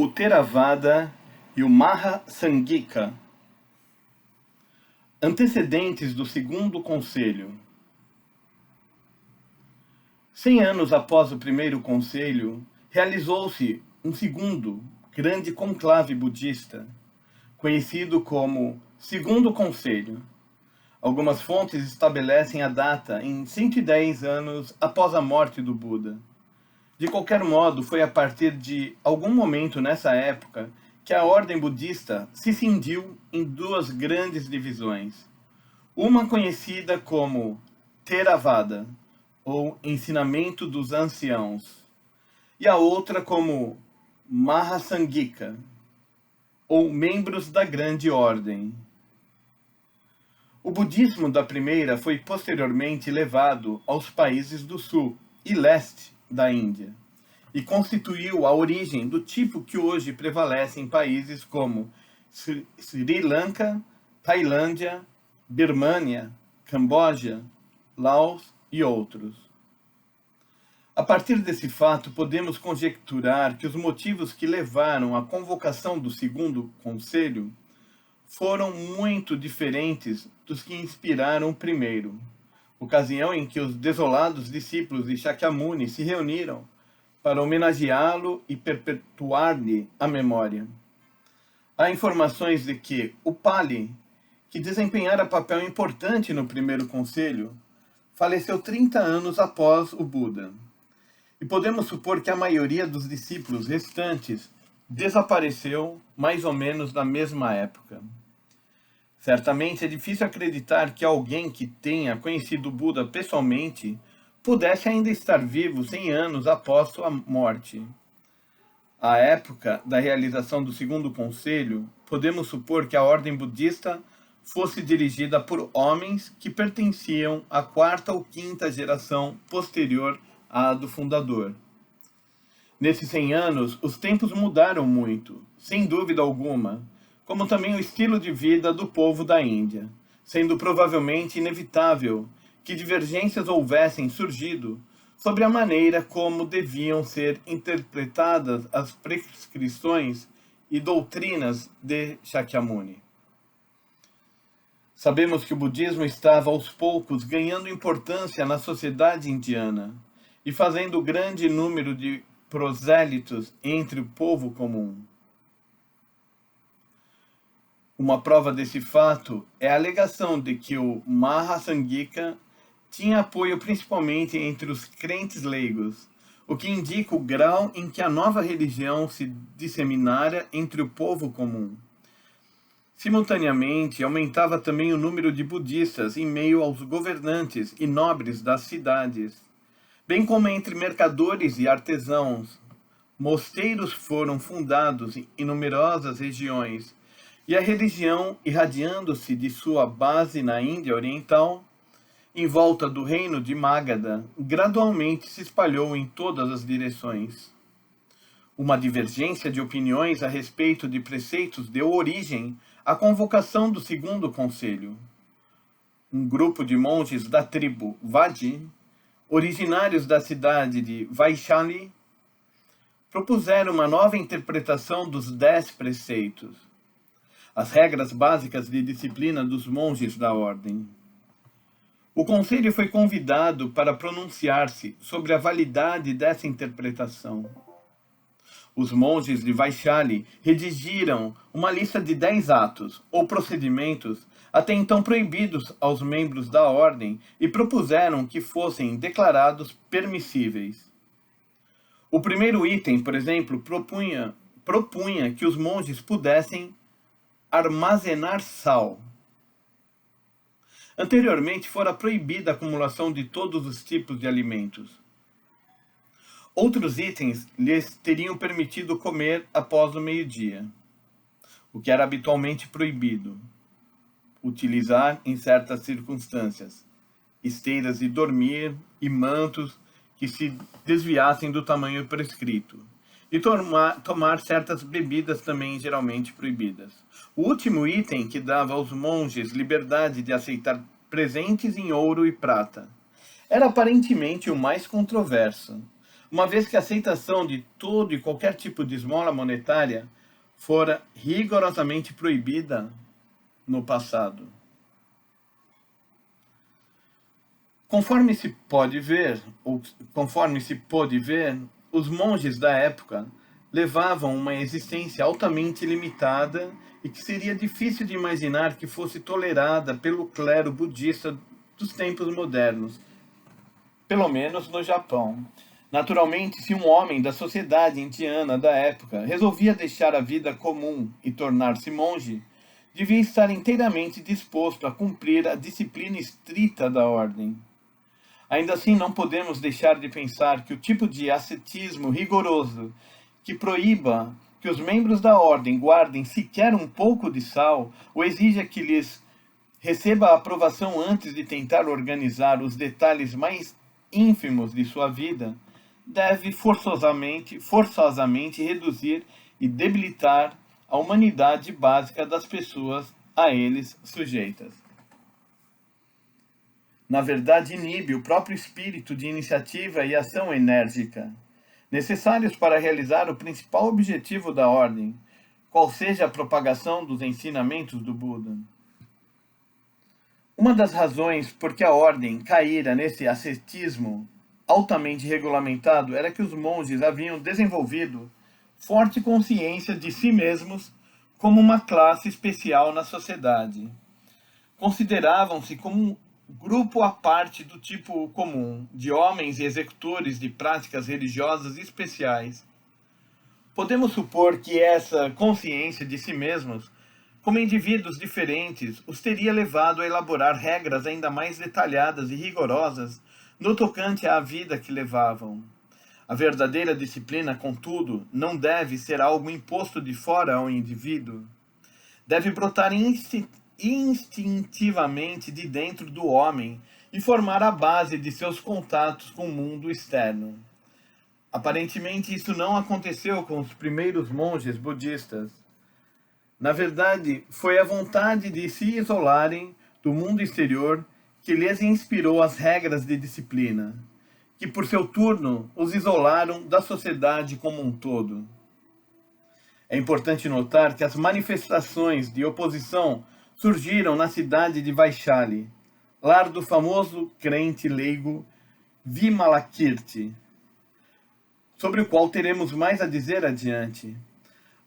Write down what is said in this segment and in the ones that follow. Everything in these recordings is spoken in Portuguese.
o Theravada e o Mahasanghika. Antecedentes do Segundo Conselho. 100 anos após o primeiro conselho, realizou-se um segundo grande conclave budista, conhecido como Segundo Conselho. Algumas fontes estabelecem a data em 110 anos após a morte do Buda. De qualquer modo, foi a partir de algum momento nessa época que a ordem budista se cindiu em duas grandes divisões. Uma conhecida como Theravada, ou Ensinamento dos Anciãos, e a outra como Mahasanghika, ou Membros da Grande Ordem. O budismo da primeira foi posteriormente levado aos países do sul e leste da Índia, e constituiu a origem do tipo que hoje prevalece em países como Sri Lanka, Tailândia, Birmânia, Camboja, Laos e outros. A partir desse fato, podemos conjecturar que os motivos que levaram à convocação do segundo conselho foram muito diferentes dos que inspiraram o primeiro, ocasião em que os desolados discípulos de Shakyamuni se reuniram para homenageá-lo e perpetuar-lhe a memória. Há informações de que o Pali, que desempenhara papel importante no primeiro conselho, faleceu 30 anos após o Buda. E podemos supor que a maioria dos discípulos restantes desapareceu mais ou menos na mesma época. Certamente é difícil acreditar que alguém que tenha conhecido o Buda pessoalmente pudesse ainda estar vivo 100 anos após sua morte. À época da realização do segundo conselho, podemos supor que a ordem budista fosse dirigida por homens que pertenciam à quarta ou quinta geração posterior à do fundador. Nesses 100 anos, os tempos mudaram muito, sem dúvida alguma, como também o estilo de vida do povo da Índia, sendo provavelmente inevitável que divergências houvessem surgido sobre a maneira como deviam ser interpretadas as prescrições e doutrinas de Shakyamuni. Sabemos que o budismo estava aos poucos ganhando importância na sociedade indiana e fazendo grande número de prosélitos entre o povo comum. Uma prova desse fato é a alegação de que o Mahasanghika tinha apoio principalmente entre os crentes leigos, o que indica o grau em que a nova religião se disseminara entre o povo comum. Simultaneamente, aumentava também o número de budistas em meio aos governantes e nobres das cidades, bem como entre mercadores e artesãos. Mosteiros foram fundados em numerosas regiões, e a religião, irradiando-se de sua base na Índia Oriental, em volta do reino de Magadha, gradualmente se espalhou em todas as direções. Uma divergência de opiniões a respeito de preceitos deu origem à convocação do segundo conselho. Um grupo de monges da tribo Vadi, originários da cidade de Vaishali, propuseram uma nova interpretação dos 10 preceitos, as regras básicas de disciplina dos monges da ordem. O conselho foi convidado para pronunciar-se sobre a validade dessa interpretação. Os monges de Vaishali redigiram uma lista de 10 atos ou procedimentos até então proibidos aos membros da ordem e propuseram que fossem declarados permissíveis. O primeiro item, por exemplo, propunha que os monges pudessem armazenar sal. Anteriormente, fora proibida a acumulação de todos os tipos de alimentos. Outros itens lhes teriam permitido comer após o meio-dia, o que era habitualmente proibido. Utilizar em certas circunstâncias esteiras de dormir e mantos que se desviassem do tamanho prescrito. E tomar certas bebidas também geralmente proibidas. O último item que dava aos monges liberdade de aceitar presentes em ouro e prata era aparentemente o mais controverso, uma vez que a aceitação de todo e qualquer tipo de esmola monetária fora rigorosamente proibida no passado. Conforme se pôde ver, os monges da época levavam uma existência altamente limitada e que seria difícil de imaginar que fosse tolerada pelo clero budista dos tempos modernos, pelo menos no Japão. Naturalmente, se um homem da sociedade indiana da época resolvia deixar a vida comum e tornar-se monge, devia estar inteiramente disposto a cumprir a disciplina estrita da ordem. Ainda assim, não podemos deixar de pensar que o tipo de ascetismo rigoroso que proíba que os membros da ordem guardem sequer um pouco de sal, ou exija que lhes receba a aprovação antes de tentar organizar os detalhes mais ínfimos de sua vida, deve forçosamente reduzir e debilitar a humanidade básica das pessoas a eles sujeitas. Na verdade, inibe o próprio espírito de iniciativa e ação enérgica, necessários para realizar o principal objetivo da ordem, qual seja a propagação dos ensinamentos do Buda. Uma das razões por que a ordem caíra nesse ascetismo altamente regulamentado era que os monges haviam desenvolvido forte consciência de si mesmos como uma classe especial na sociedade. Consideravam-se como um grupo à parte do tipo comum, de homens e executores de práticas religiosas especiais. Podemos supor que essa consciência de si mesmos, como indivíduos diferentes, os teria levado a elaborar regras ainda mais detalhadas e rigorosas no tocante à vida que levavam. A verdadeira disciplina, contudo, não deve ser algo imposto de fora ao indivíduo. Deve brotar instintivamente de dentro do homem e formar a base de seus contatos com o mundo externo. Aparentemente, isso não aconteceu com os primeiros monges budistas. Na verdade, foi a vontade de se isolarem do mundo exterior que lhes inspirou as regras de disciplina, que por seu turno os isolaram da sociedade como um todo. É importante notar que as manifestações de oposição surgiram na cidade de Vaishali, lar do famoso crente leigo Vimalakirti, sobre o qual teremos mais a dizer adiante.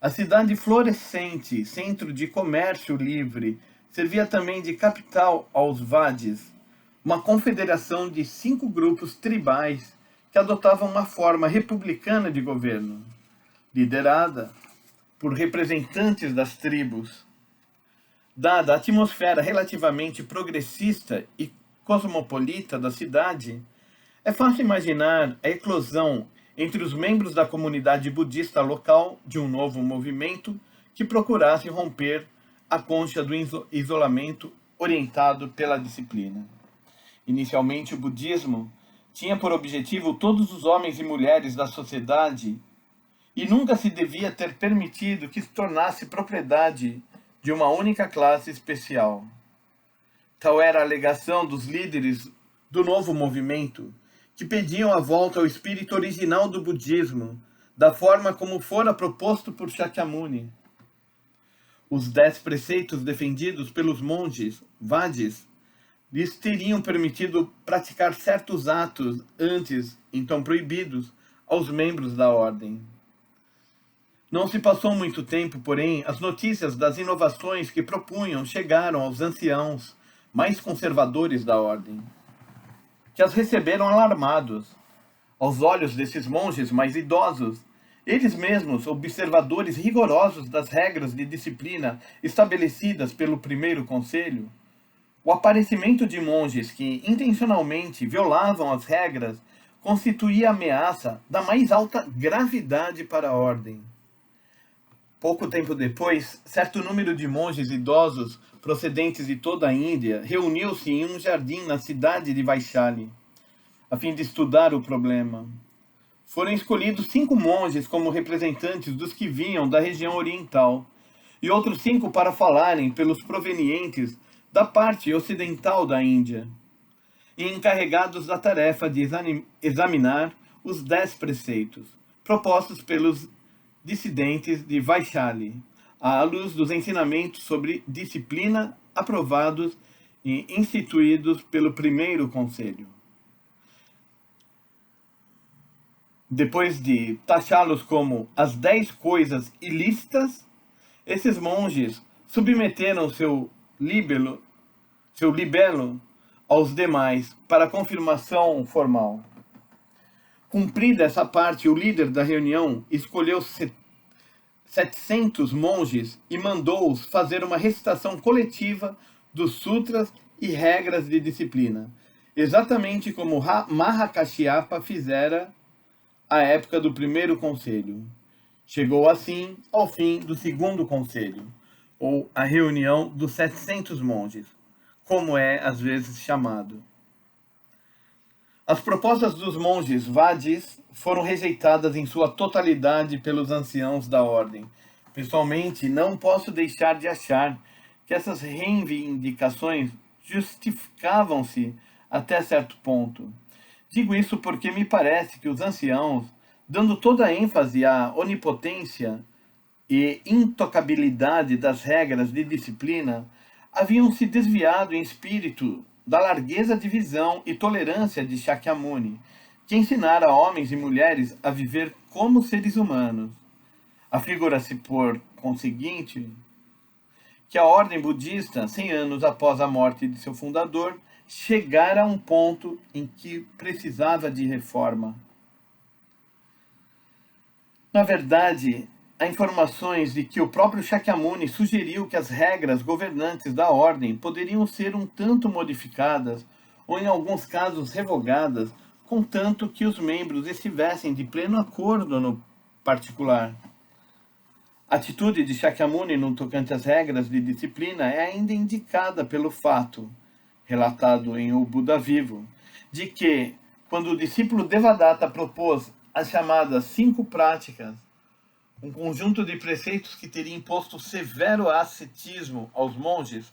A cidade florescente, centro de comércio livre, servia também de capital aos Vadis, uma confederação de 5 grupos tribais que adotavam uma forma republicana de governo, liderada por representantes das tribos. Dada a atmosfera relativamente progressista e cosmopolita da cidade, é fácil imaginar a eclosão entre os membros da comunidade budista local de um novo movimento que procurasse romper a concha do isolamento orientado pela disciplina. Inicialmente, o budismo tinha por objetivo todos os homens e mulheres da sociedade e nunca se devia ter permitido que se tornasse propriedade de uma única classe especial. Tal era a alegação dos líderes do novo movimento, que pediam a volta ao espírito original do budismo, da forma como fora proposto por Shakyamuni. Os 10 preceitos defendidos pelos monges Vadis lhes teriam permitido praticar certos atos antes, então proibidos, aos membros da ordem. Não se passou muito tempo, porém, as notícias das inovações que propunham chegaram aos anciãos mais conservadores da ordem, que as receberam alarmados. Aos olhos desses monges mais idosos, eles mesmos, observadores rigorosos das regras de disciplina estabelecidas pelo primeiro conselho, o aparecimento de monges que intencionalmente violavam as regras constituía ameaça da mais alta gravidade para a ordem. Pouco tempo depois, certo número de monges idosos procedentes de toda a Índia reuniu-se em um jardim na cidade de Vaishali, a fim de estudar o problema. Foram escolhidos 5 monges como representantes dos que vinham da região oriental, e outros 5 para falarem pelos provenientes da parte ocidental da Índia, e encarregados da tarefa de examinar os 10 preceitos, propostos pelos dissidentes de Vaishali, à luz dos ensinamentos sobre disciplina aprovados e instituídos pelo primeiro conselho. Depois de taxá-los como as 10 coisas ilícitas, esses monges submeteram seu libelo aos demais para confirmação formal. Cumprida essa parte, o líder da reunião escolheu 700 monges e mandou-os fazer uma recitação coletiva dos sutras e regras de disciplina, exatamente como Mahakashyapa fizera à época do primeiro conselho. Chegou assim ao fim do segundo conselho, ou a reunião dos 700 monges, como é às vezes chamado. As propostas dos monges Vadis foram rejeitadas em sua totalidade pelos anciãos da ordem. Pessoalmente, não posso deixar de achar que essas reivindicações justificavam-se até certo ponto. Digo isso porque me parece que os anciãos, dando toda a ênfase à onipotência e intocabilidade das regras de disciplina, haviam se desviado em espírito da largueza de visão e tolerância de Shakyamuni, que ensinara a homens e mulheres a viver como seres humanos. Afigura-se, por conseguinte, que a ordem budista, 100 anos após a morte de seu fundador, chegara a um ponto em que precisava de reforma. Na verdade, há informações de que o próprio Shakyamuni sugeriu que as regras governantes da ordem poderiam ser um tanto modificadas ou, em alguns casos, revogadas, contanto que os membros estivessem de pleno acordo no particular. A atitude de Shakyamuni no tocante às regras de disciplina é ainda indicada pelo fato, relatado em O Buda Vivo, de que, quando o discípulo Devadatta propôs as chamadas 5 práticas, um conjunto de preceitos que teria imposto severo ascetismo aos monges,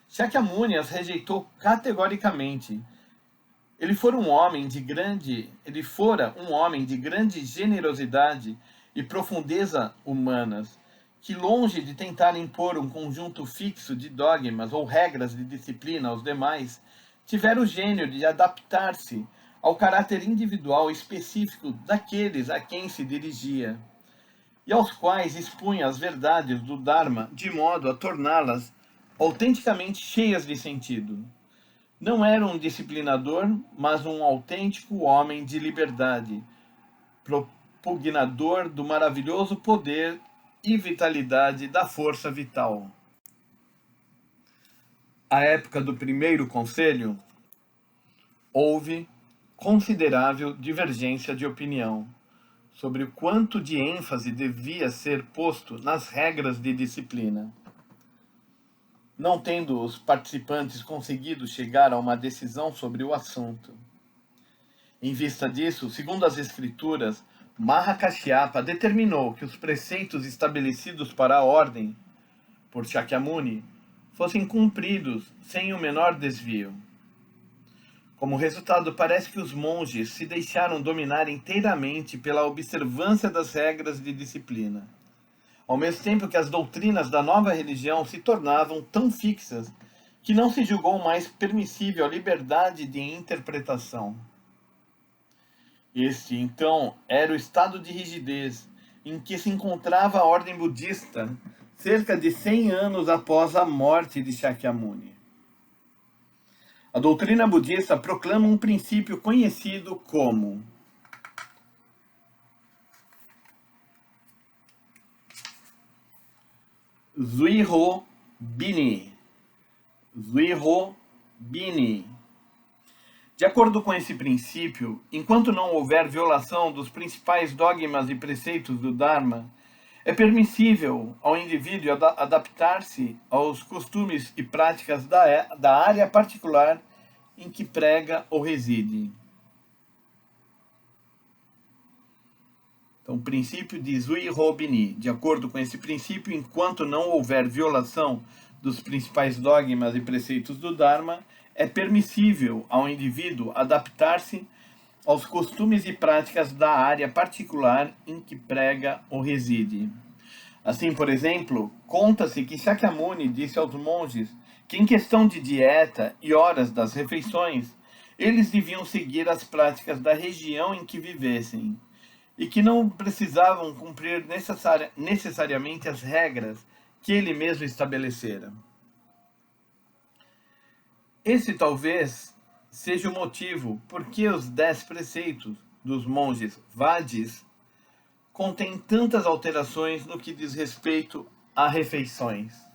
Shakyamuni as rejeitou categoricamente. Ele fora um homem de grande generosidade e profundeza humanas, que, longe de tentar impor um conjunto fixo de dogmas ou regras de disciplina aos demais, tivera o gênio de adaptar-se ao caráter individual específico daqueles a quem se dirigia, e aos quais expunha as verdades do Dharma de modo a torná-las autenticamente cheias de sentido. Não era um disciplinador, mas um autêntico homem de liberdade, propugnador do maravilhoso poder e vitalidade da força vital. À época do primeiro conselho, houve considerável divergência de opinião sobre o quanto de ênfase devia ser posto nas regras de disciplina. Não tendo os participantes conseguido chegar a uma decisão sobre o assunto. Em vista disso, segundo as escrituras, Mahakashyapa determinou que os preceitos estabelecidos para a ordem, por Shakyamuni, fossem cumpridos sem o menor desvio. Como resultado, parece que os monges se deixaram dominar inteiramente pela observância das regras de disciplina, ao mesmo tempo que as doutrinas da nova religião se tornavam tão fixas que não se julgou mais permissível a liberdade de interpretação. Este, então, era o estado de rigidez em que se encontrava a ordem budista cerca de 100 anos após a morte de Shakyamuni. A doutrina budista proclama um princípio conhecido como Zuiho Bini. Zuiho Bini. De acordo com esse princípio, enquanto não houver violação dos principais dogmas e preceitos do Dharma, é permissível ao indivíduo adaptar-se aos costumes e práticas da área particular em que prega ou reside. Então, o princípio de Zuiho Bini. De acordo com esse princípio, enquanto não houver violação dos principais dogmas e preceitos do Dharma, é permissível ao indivíduo adaptar-se aos costumes e práticas da área particular em que prega ou reside. Assim, por exemplo, conta-se que Shakyamuni disse aos monges que, em questão de dieta e horas das refeições, eles deviam seguir as práticas da região em que vivessem e que não precisavam cumprir necessariamente as regras que ele mesmo estabelecera. Esse talvez seja o motivo por que os 10 preceitos dos monges Vadis contêm tantas alterações no que diz respeito a refeições.